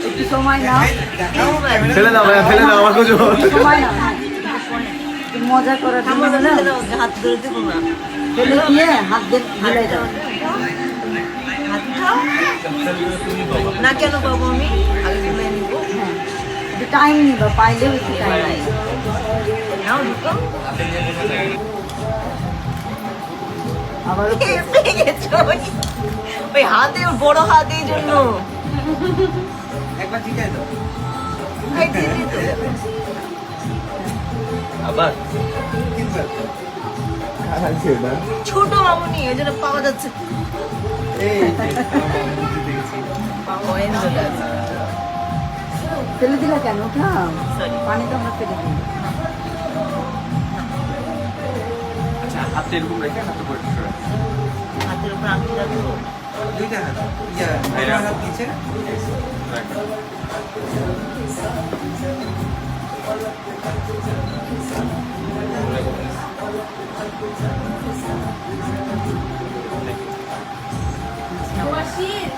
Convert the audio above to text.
একটু সময় নাও ফেলে দাও ভাইয়া, ফেলে দাও আমার কিছু। সময় নাও মজা করার জন্য হাত ধরে দেবো না। ফেলে দিয়ে হাত দিয়ে ঝুলাই দাও। হাত খাও না কেন বাবু, আমি আগে তুলে নিবো। হ্যাঁ একটু টাইম নিবা, পাইলেও একটু টাইম নাও ঢুকো। আবার পেয়ে গেছো ওই হাতে, ওর বড় হাত, এই জন্য। একবার জিগাই দাও। এই দিয়ে দিতে। আবার তিনবার। আছে না? ছোট মামুনি, ওই জন্য পাওয়া যাচ্ছে। এই দেখেছি। পাওয়া যাচ্ছে। ফেলে দিলা কেন? উঠাও Sorry. পানি তো আমরা ফেলে দিই। আচ্ছা, হাতে এরকম রেখে হাতে করে রাখো। হাতের উপর আঙুল রাখবো। দুইটা হাত। হাত নিচে। Washit.